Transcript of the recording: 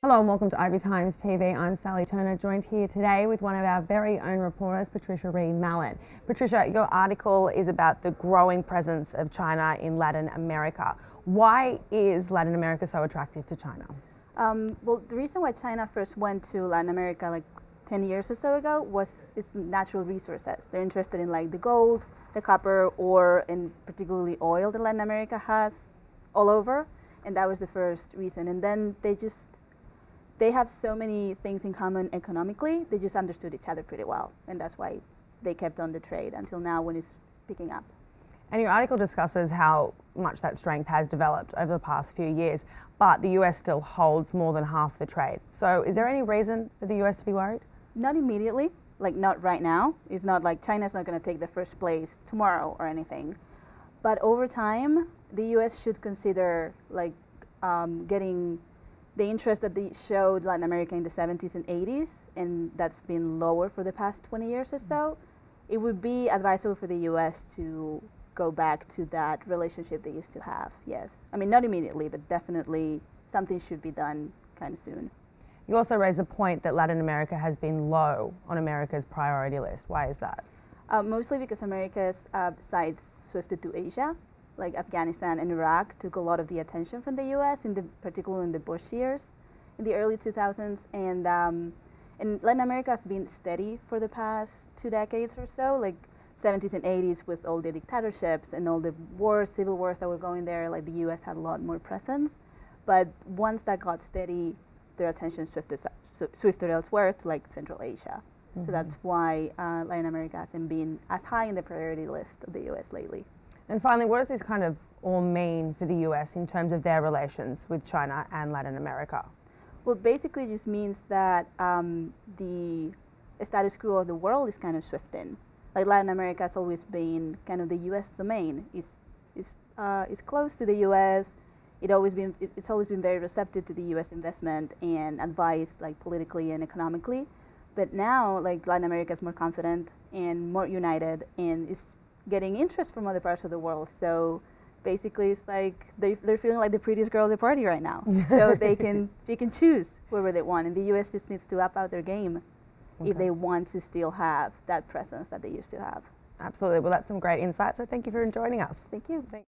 Hello and welcome to Ivy Times TV. I'm Sally Turner, joined here today with one of our very own reporters, Patricia Rey Mallen. Patricia, your article is about the growing presence of China in Latin America. Why is Latin America so attractive to China? Well, the reason why China first went to Latin America like 10 years or so ago was its natural resources. They're interested in like the gold, the copper, or in particularly oil that Latin America has all over, and that was the first reason. And then they have so many things in common economically, they just understood each other pretty well, and that's why they kept on the trade until now when it's picking up. And your article discusses how much that strength has developed over the past few years, but the US still holds more than half the trade. So is there any reason for the US to be worried? Not immediately, like not right now. It's not like China's not going to take the first place tomorrow or anything. But over time, the US should consider like getting the interest that they showed Latin America in the 70s and 80s, and that's been lower for the past 20 years or so. It would be advisable for the US to go back to that relationship they used to have, yes. I mean, not immediately, but definitely something should be done kind of soon. You also raise the point that Latin America has been low on America's priority list. Why is that? Mostly because America's sides swifted to Asia. Like Afghanistan and Iraq took a lot of the attention from the U.S., particularly in the Bush years, in the early 2000s, and Latin America has been steady for the past 2 decades or so, like 70s and 80s with all the dictatorships and all the wars, civil wars that were going there. Like the U.S. had a lot more presence, but once that got steady, their attention swifted elsewhere to like Central Asia. Mm-hmm. So that's why Latin America hasn't been as high in the priority list of the U.S. lately. And finally, what does this kind of all mean for the US in terms of their relations with China and Latin America? Well, basically it just means that the status quo of the world is kind of shifting. Like Latin America has always been kind of the US domain. It's close to the US. It's always been very receptive to the US investment and advice, like politically and economically. But now, like Latin America is more confident and more united, and it's getting interest from other parts of the world. So basically it's like they're feeling like the prettiest girl at the party right now. So they can choose whoever they want, and the US just needs to up out their game if they want to still have that presence that they used to have. Absolutely. Well, that's some great insight, so thank you for joining us. Thank you.